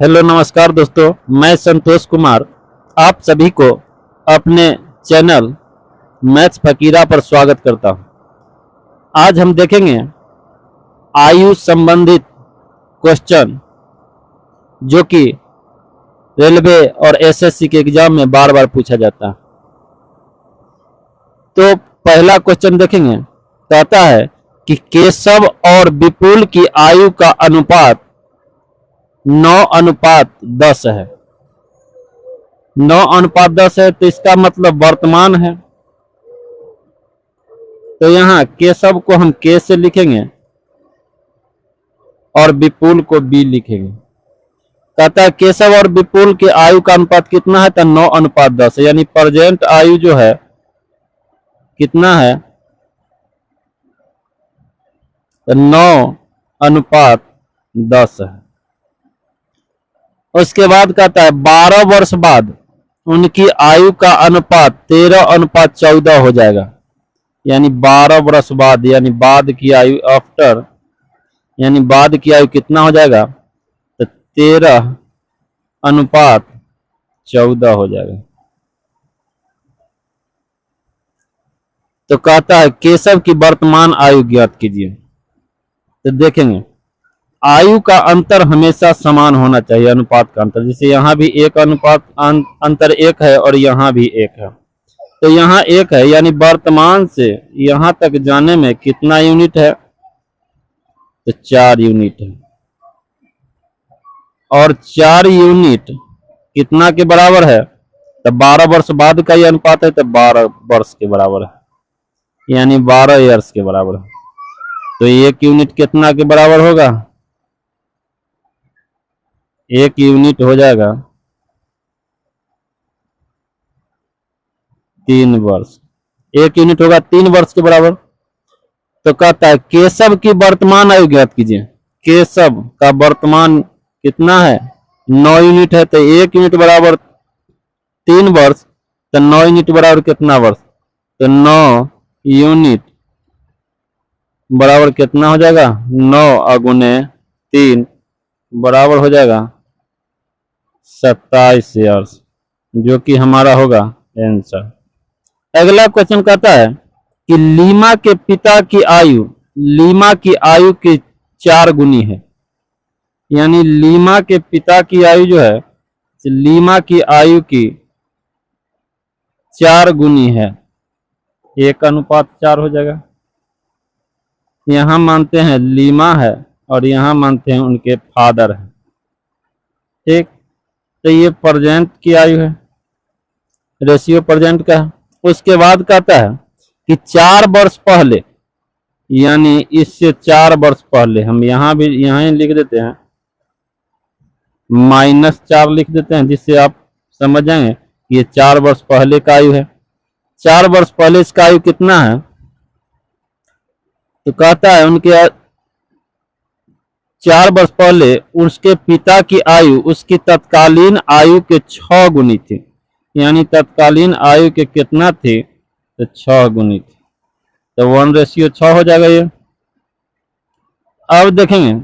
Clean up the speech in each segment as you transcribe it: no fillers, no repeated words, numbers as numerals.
Hello नमस्कार दोस्तों, मैं संतोष कुमार आप सभी को अपने चैनल मैथ्स फकीरा पर स्वागत करता हूं। आज हम देखेंगे आयु संबंधित क्वेश्चन जो कि रेलवे और एसएससी के एग्जाम में बार बार पूछा जाता है। तो पहला क्वेश्चन देखेंगे, कहता है कि केशव और विपुल की आयु का अनुपात 9:10 है। 9:10 है तो इसका मतलब वर्तमान है। तो यहां केशव को हम के से लिखेंगे और विपुल को बी लिखेंगे। कहता है केशव और विपुल की आयु का अनुपात कितना है, तो 9:10 है, यानी प्रेजेंट आयु जो है कितना है, तो 9:10 है। उसके बाद कहता है 12 वर्ष बाद उनकी आयु का अनुपात 13:14 हो जाएगा। यानी 12 वर्ष बाद, यानी बाद की आयु आफ्टर, यानी बाद की आयु कितना हो जाएगा, तो 13:14 हो जाएगा। तो कहता है केशव की वर्तमान आयु ज्ञात कीजिए। तो देखेंगे आयु का अंतर हमेशा समान होना चाहिए, अनुपात का अंतर। जैसे यहाँ भी एक अनुपात अंतर एक है और यहाँ भी एक है, तो यहाँ एक है, यानी वर्तमान से यहाँ तक जाने में कितना यूनिट है, तो 4 यूनिट है। और 4 यूनिट कितना के बराबर है, तो 12 वर्ष बाद का ये अनुपात है, तो 12 वर्ष के बराबर है, यानी 12 ईयर्स के बराबर है। तो 1 यूनिट कितना के बराबर होगा, 1 यूनिट हो जाएगा 3 वर्ष। 1 यूनिट होगा 3 वर्ष के बराबर। तो कहता है केशव की वर्तमान आयु ज्ञात कीजिए। केशव का वर्तमान कितना है, 9 यूनिट है, तो 1 यूनिट बराबर 3 वर्ष, तो 9 यूनिट बराबर कितना वर्ष, तो 9 यूनिट बराबर कितना हो जाएगा, 9 गुने 3 बराबर हो जाएगा 27 ईयर्स, जो कि हमारा होगा आंसर। अगला क्वेश्चन कहता है कि लीमा के पिता की आयु लीमा की आयु की 4 गुनी है। यानी लीमा के पिता की आयु जो है, लीमा की आयु की 4 गुनी है। 1:4 हो जाएगा। यहां मानते हैं लीमा है और यहां मानते हैं उनके फादर है। ठीक, तो ये प्रेजेंट की आयु है, रेशियो प्रेजेंट का है। उसके बाद कहता है कि 4 वर्ष पहले, यानी इससे 4 वर्ष पहले, हम यहां भी यहां लिख देते हैं, -4 लिख देते हैं, जिससे आप समझ जाएंगे कि ये 4 वर्ष पहले का आयु है। 4 वर्ष पहले इसका आयु कितना है, तो कहता है उनके 4 वर्ष पहले उसके पिता की आयु उसकी तत्कालीन आयु के 6 गुनी थी। यानी तत्कालीन आयु के कितना थी, तो 6 गुनी थी। तो 1:6 हो जाएगा ये। अब देखेंगे,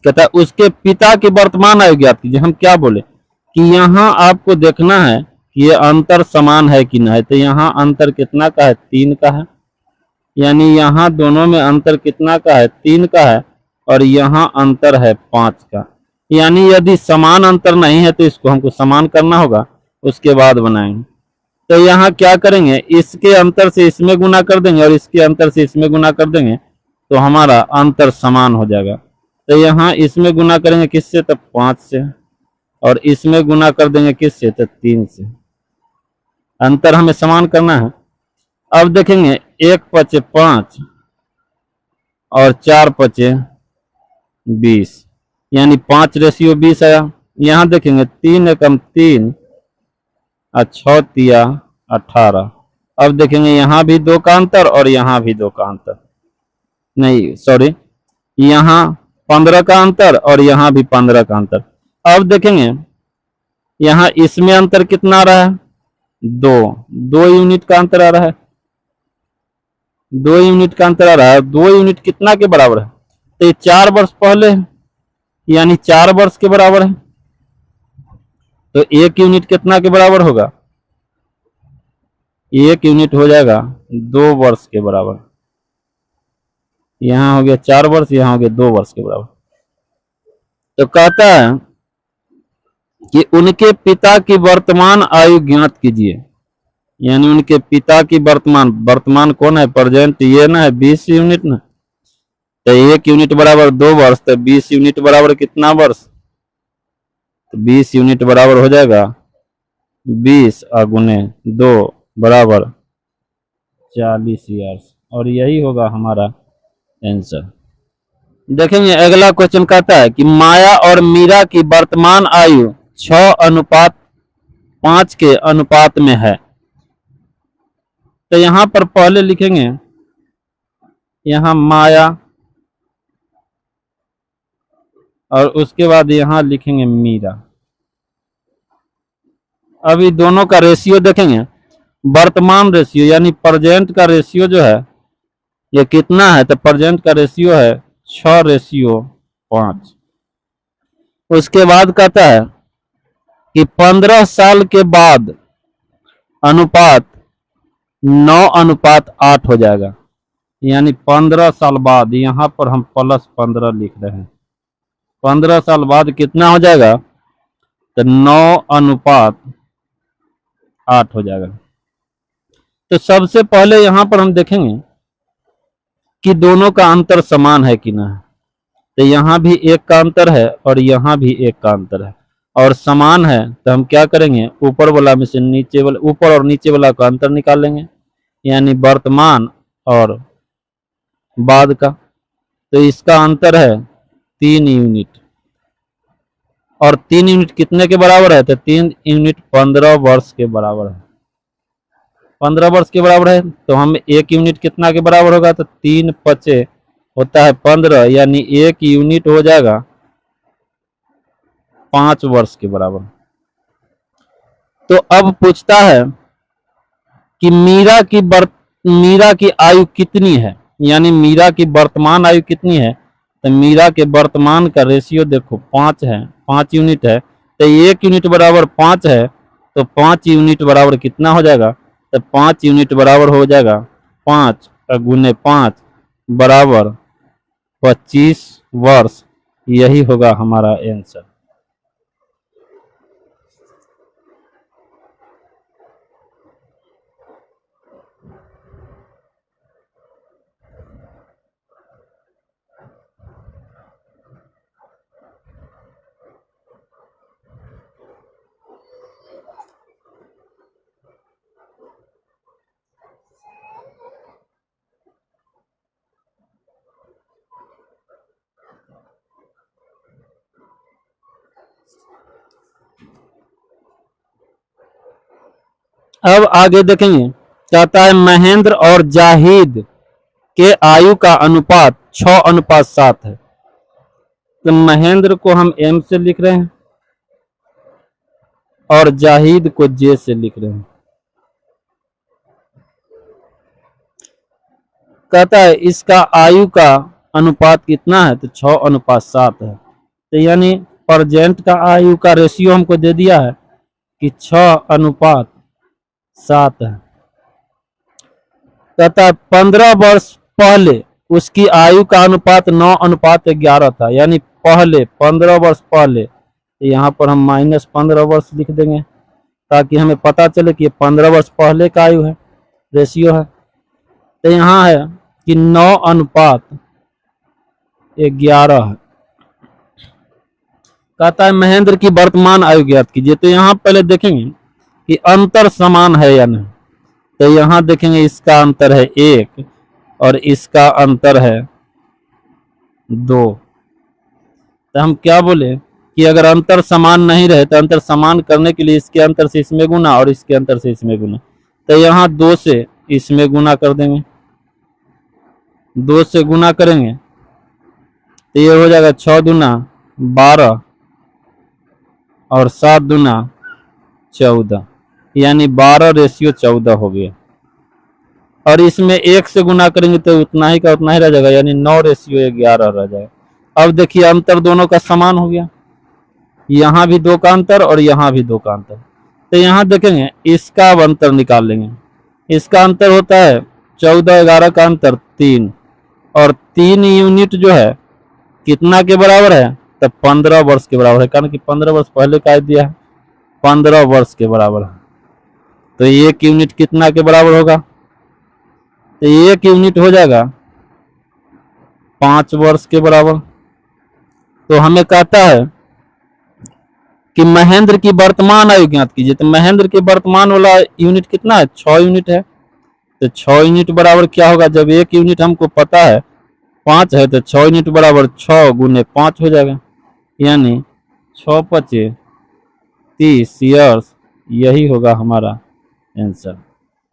कहता है उसके पिता की वर्तमान आयु ज्ञात कीजिए। हम क्या बोले कि यहाँ आपको देखना है कि ये अंतर समान है कि नहीं। तो यहाँ अंतर कितना का है, 3 का है। यानी यहाँ दोनों में अंतर कितना का है, 3 का है, और यहाँ अंतर है 5 का। यानी यदि समान अंतर नहीं है तो इसको हमको समान करना होगा, उसके बाद बनाएंगे। तो यहाँ क्या करेंगे, इसके अंतर से इसमें गुना कर देंगे और इसके अंतर से इसमें गुना कर देंगे, तो हमारा अंतर समान हो जाएगा। तो यहाँ इसमें गुना करेंगे किससे, तो 5 से, और इसमें गुना कर देंगे किससे, तो 3 से। अंतर हमें समान करना है। अब देखेंगे 1×5 5 और 4×5 20, यानी 5:20 आया। यहाँ देखेंगे 3×1 3 और 6×3 18। अब देखेंगे यहाँ भी 2 का अंतर और यहाँ भी 2 का अंतर, नहीं सॉरी, यहाँ 15 का अंतर और यहाँ भी 15 का अंतर। अब देखेंगे यहाँ इसमें अंतर कितना आ रहा है, 2 यूनिट का अंतर आ रहा है। 2 यूनिट का अंतर आ रहा है। 2 यूनिट कितना के बराबर है, तो ये 4 वर्ष पहले है, यानी 4 वर्ष के बराबर है। तो 1 यूनिट कितना के बराबर होगा? 1 यूनिट हो जाएगा 2 वर्ष के बराबर। यहाँ हो गया 4 वर्ष, यहाँ हो गया 2 वर्ष के बराबर। तो कहता है कि उनके पिता की वर्तमान आयु ज्ञात कीजिए, यानी उनके पिता की वर्तमान कौन है? प्रेजेंट, ये ना है 20 यूनिट ना। तो 1 यूनिट बराबर 2 वर्ष, तो 20 यूनिट बराबर कितना वर्ष? तो 20 यूनिट बराबर हो जाएगा 20 गुने 2 बराबर 40 ईयर्स, और यही होगा हमारा आंसर। देखेंगे अगला क्वेश्चन कहता है कि माया और मीरा की वर्तमान आयु 6:5 के अनुपात में है। तो यहां पर पहले लिखेंगे यहां माया, और उसके बाद यहां लिखेंगे मीरा। अभी दोनों का रेशियो देखेंगे, वर्तमान रेशियो यानी प्रेजेंट का रेशियो जो है ये कितना है? तो प्रेजेंट का रेशियो है 6:5। उसके बाद कहता है कि 15 साल के बाद अनुपात 9:8 हो जाएगा, यानी 15 साल बाद, यहां पर हम +15 लिख रहे हैं। 15 साल बाद कितना हो जाएगा? तो 9:8 हो जाएगा। तो सबसे पहले यहां पर हम देखेंगे कि दोनों का अंतर समान है कि ना। तो यहाँ भी एक का अंतर है और यहाँ भी एक का अंतर है, और समान है तो हम क्या करेंगे? ऊपर वाला में से नीचे वाला, ऊपर और नीचे वाला का अंतर निकाल लेंगे, यानी वर्तमान और बाद का। तो इसका अंतर है 3 यूनिट, और 3 यूनिट कितने के बराबर है? तो 3 यूनिट 15 वर्ष के बराबर है। 15 वर्ष के बराबर है तो हम 1 यूनिट कितना के बराबर होगा? तो 3 पचे होता है 15, यानी 1 यूनिट हो जाएगा 5 वर्ष के बराबर। तो अब पूछता है कि मीरा की आयु कितनी है, यानी मीरा की वर्तमान आयु कितनी है। तो मीरा के वर्तमान का रेशियो देखो 5 है, 5 यूनिट है। तो 1 यूनिट बराबर 5 है, तो 5 यूनिट बराबर कितना हो जाएगा? तो 5 यूनिट बराबर हो जाएगा 5 गुने 5 बराबर 25 वर्ष। यही होगा हमारा आंसर। अब आगे देखेंगे, कहता है महेंद्र और जाहिद के आयु का अनुपात 6:7 है। तो महेंद्र को हम एम से लिख रहे हैं और जाहिद को जे से लिख रहे हैं। कहता है इसका आयु का अनुपात कितना है? तो 6:7 है। तो यानी प्रेजेंट का आयु का रेशियो हमको दे दिया है कि 6:7 है। कहता है 15 वर्ष पहले उसकी आयु का अनुपात 9:11 था, यानी पहले 15 वर्ष पहले। तो यहाँ पर हम -15 वर्ष लिख देंगे ताकि हमें पता चले कि 15 वर्ष पहले का आयु है, रेशियो है। तो यहाँ है कि 9:11 है। कहता है महेंद्र की वर्तमान आयु ज्ञात कीजिए। तो यहाँ पहले देखेंगे कि अंतर समान है या नहीं। तो यहाँ देखेंगे इसका अंतर है 1 और इसका अंतर है 2। तो हम क्या बोले कि अगर अंतर समान नहीं रहे तो अंतर समान करने के लिए इसके अंतर से इसमें गुना और इसके अंतर से इसमें गुना। तो यहाँ 2 से इसमें गुना कर देंगे, 2 से गुना करेंगे तो ये हो जाएगा 6 दूना 12 और 7 दूना 14, यानी 12:14 हो गया। और इसमें 1 से गुना करेंगे तो उतना ही का उतना ही रह जाएगा, यानी 9:11 रह जाएगा। अब देखिए अंतर दोनों का समान हो गया, यहाँ भी 2 का अंतर और यहाँ भी 2 का अंतर। तो यहाँ देखेंगे इसका अब अंतर निकाल लेंगे। इसका अंतर होता है 14 11 का अंतर 3, और 3 यूनिट जो है कितना के बराबर है, तो 15 वर्ष के बराबर है, कारण कि 15 वर्ष पहले का दिया है, 15 वर्ष के बराबर है। तो 1 यूनिट कितना के बराबर होगा, तो 1 यूनिट हो जाएगा 5 वर्ष के बराबर। तो हमें कहता है कि महेंद्र की वर्तमान आयु ज्ञात कीजिए। तो महेंद्र के वर्तमान वाला यूनिट कितना है, 6 यूनिट है। तो 6 यूनिट बराबर क्या होगा, जब 1 यूनिट हमको पता है 5 है, तो 6 यूनिट बराबर 6 गुने 5 हो जाएगा, यानी 6 पचे 30 ईयर्स, यही होगा हमारा आंसर।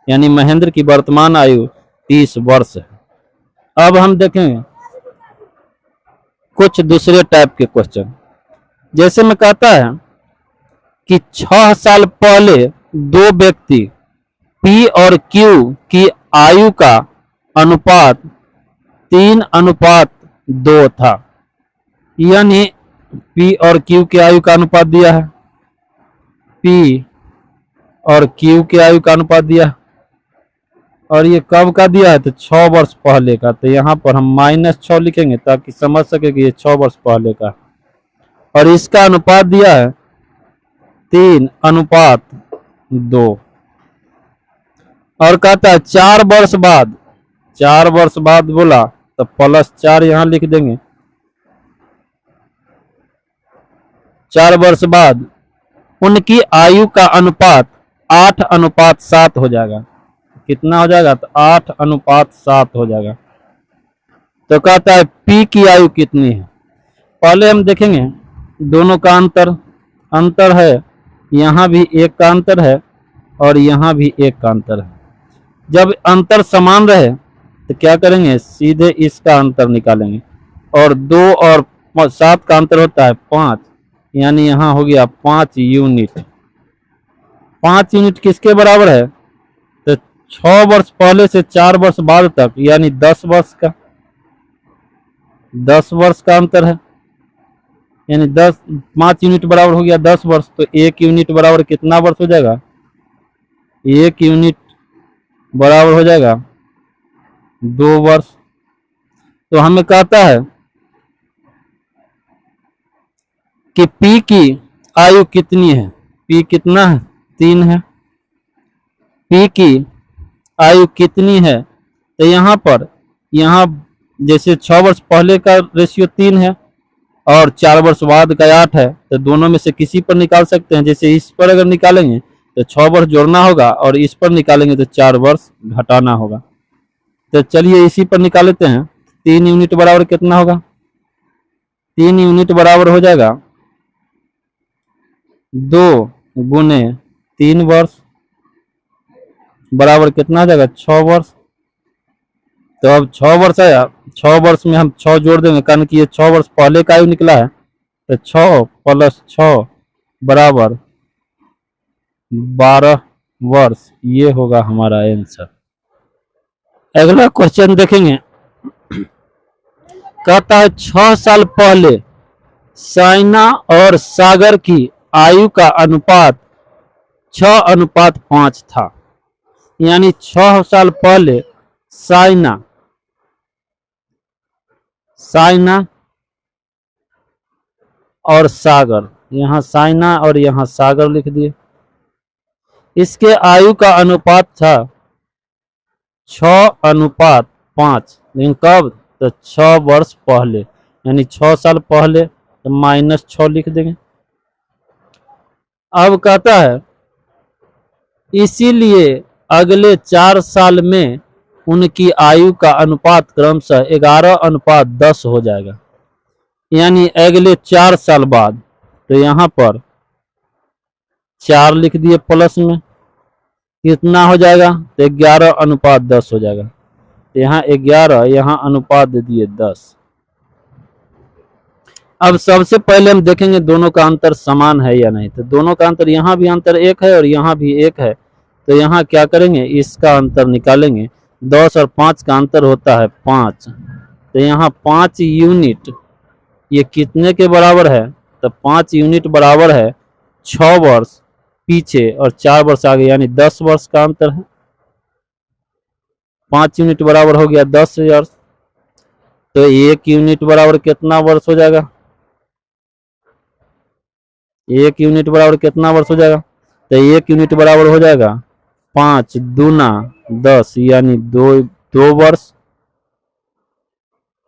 यानी महेंद्र की वर्तमान आयु 30 वर्ष है। अब हम देखेंगे कुछ दूसरे टाइप के क्वेश्चन। जैसे मैं कहता है कि 6 साल पहले 2 व्यक्ति P और Q की आयु का अनुपात 3:2 था, यानी P और Q की आयु का अनुपात दिया है, P और Q की आयु का अनुपात दिया है, और ये कब का दिया है, तो 6 वर्ष पहले का। तो यहाँ पर हम -6 लिखेंगे ताकि समझ सके कि ये 6 वर्ष पहले का, और इसका अनुपात दिया है 3:2, और कहता है 4 वर्ष बाद, 4 वर्ष बाद बोला तो +4 यहाँ लिख देंगे। 4 वर्ष बाद उनकी आयु का अनुपात 8:7 हो जाएगा। कितना हो जाएगा, तो 8:7 हो जाएगा। तो कहता है P की आयु कितनी है। पहले हम देखेंगे दोनों का अंतर है, यहाँ भी 1 का अंतर है और यहाँ भी 1 का अंतर है। जब अंतर समान रहे तो क्या करेंगे, सीधे इसका अंतर निकालेंगे, और 2 और 7 का अंतर होता है 5, यानी यहाँ हो गया 5 यूनिट। 5 यूनिट किसके बराबर है, तो 6 वर्ष पहले से 4 वर्ष बाद तक, यानी 10 वर्ष का, 10 वर्ष का अंतर है, यानी 5 यूनिट बराबर हो गया 10 वर्ष। तो 1 यूनिट बराबर कितना वर्ष हो जाएगा, 1 यूनिट बराबर हो जाएगा 2 वर्ष। तो हमें कहता है कि P की आयु कितनी है, P कितना है, 3 है। P की आयु कितनी है, तो यहाँ पर जैसे 6 वर्ष पहले का रेशियो 3 है और 4 वर्ष बाद का 8 है, तो दोनों में से किसी पर निकाल सकते हैं। जैसे इस पर अगर निकालेंगे तो 6 वर्ष जोड़ना होगा, और इस पर निकालेंगे तो 4 वर्ष घटाना होगा। तो चलिए इसी पर निकाल लेते हैं। 3 यूनिट बराबर कितना होगा, 3 यूनिट बराबर हो जाएगा 2 गुने 3 वर्ष, बराबर कितना आ जाएगा, 6 वर्ष। तो अब 6 वर्ष आया, 6 वर्ष में हम 6 जोड़ देंगे, कारण कि ये 6 वर्ष पहले का आयु निकला है। तो 6 + 6 बराबर 12 वर्ष, ये होगा हमारा आंसर। अगला क्वेश्चन देखेंगे। कहता है 6 साल पहले साइना और सागर की आयु का अनुपात 6:5 था, यानी 6 साल पहले साइना और सागर, यहाँ साइना और यहाँ सागर लिख दिए, इसके आयु का अनुपात था 6:5, लेकिन कब, तो 6 वर्ष पहले, यानी 6 साल पहले, तो -6 लिख देंगे। अब कहता है इसीलिए अगले 4 साल में उनकी आयु का अनुपात क्रमशः 11:10 हो जाएगा, यानी अगले 4 साल बाद। तो यहाँ पर 4 लिख दिए प्लस में, कितना हो जाएगा, तो 11:10 हो जाएगा। तो यहाँ 11, यहाँ अनुपात दे दिए 10। अब सबसे पहले हम देखेंगे दोनों का अंतर समान है या नहीं। तो दोनों का अंतर, यहाँ भी अंतर 1 है और यहाँ भी 1 है। तो यहाँ क्या करेंगे, इसका अंतर निकालेंगे। 10 और 5 का अंतर होता है 5। तो यहाँ 5 यूनिट ये कितने के बराबर है, तो 5 यूनिट बराबर है 6 वर्ष पीछे और 4 वर्ष आगे, यानी 10 वर्ष का अंतर है। 5 यूनिट बराबर हो गया 10 वर्ष, तो 1 यूनिट बराबर कितना वर्ष हो जाएगा? 1 यूनिट बराबर कितना वर्ष हो जाएगा? तो 1 यूनिट बराबर हो जाएगा 5 दूना 10, यानी 2 वर्ष।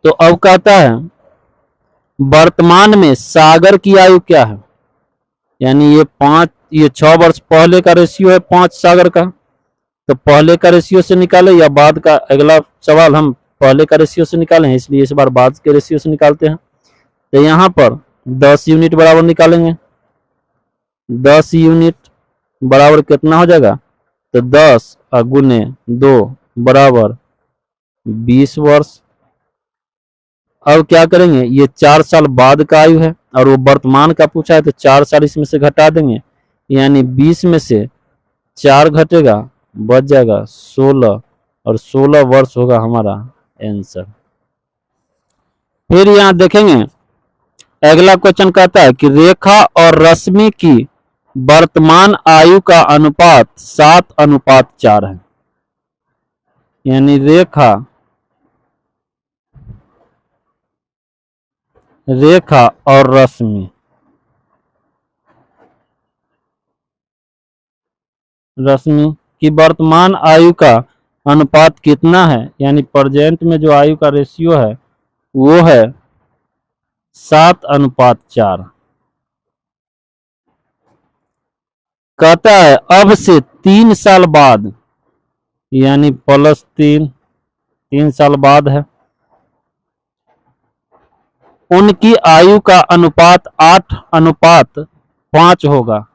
तो अब कहता है वर्तमान में सागर की आयु क्या है, यानी ये 6 वर्ष पहले का रेशियो है 5 सागर का, तो पहले का रेशियो से निकाले या बाद का? अगला सवाल हम पहले का रेशियो से निकाले हैं, इसलिए इस बार बाद के रेशियो से निकालते हैं। तो यहाँ पर 10 यूनिट बराबर निकालेंगे, 10 यूनिट बराबर कितना हो जाएगा? तो 10 गुने 2 बराबर 20 वर्ष। अब क्या करेंगे, ये 4 साल बाद का आयु है और वो वर्तमान का पूछा है, तो 4 साल इसमें से घटा देंगे, यानी 20 में से 4 घटेगा, बच जाएगा 16, और 16 वर्ष होगा हमारा आंसर। फिर यहाँ देखेंगे अगला क्वेश्चन कहता है कि रेखा और रश्मि की वर्तमान आयु का अनुपात 7:4 है, यानी रेखा और रश्मि की वर्तमान आयु का अनुपात कितना है, यानी प्रेजेंट में जो आयु का रेशियो है वो है 7:4। कहता है अब से 3 साल बाद, यानी +3 साल बाद है, उनकी आयु का अनुपात 8:5 होगा,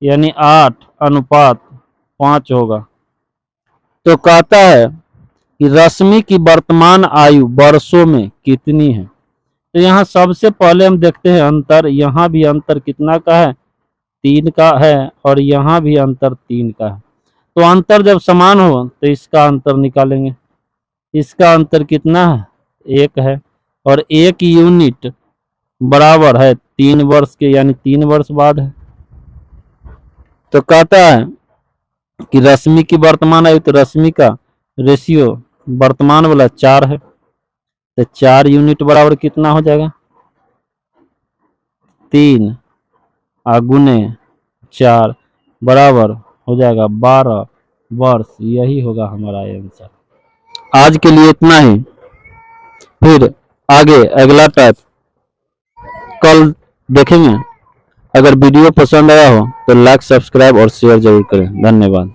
यानी 8:5 होगा। तो कहता है कि रश्मि की वर्तमान आयु वर्षों में कितनी है। तो यहाँ सबसे पहले हम देखते हैं अंतर, यहाँ भी अंतर कितना का है? 3 का है, और यहाँ भी अंतर 3 का है। तो अंतर जब समान हो तो इसका अंतर निकालेंगे। इसका अंतर कितना है? 1 है, और 1 यूनिट बराबर है 3 वर्ष के, यानी 3 वर्ष बाद है। तो कहता है कि रश्मि की वर्तमान आयु, तो रश्मि का रेशियो वर्तमान वाला 4 है, तो 4 यूनिट बराबर कितना हो जाएगा? 3 गुने 4 बराबर हो जाएगा 12 वर्ष। यही होगा हमारा आंसर। आज के लिए इतना ही, फिर आगे अगला टाइप कल देखेंगे। अगर वीडियो पसंद आया हो तो लाइक, सब्सक्राइब और शेयर जरूर करें। धन्यवाद।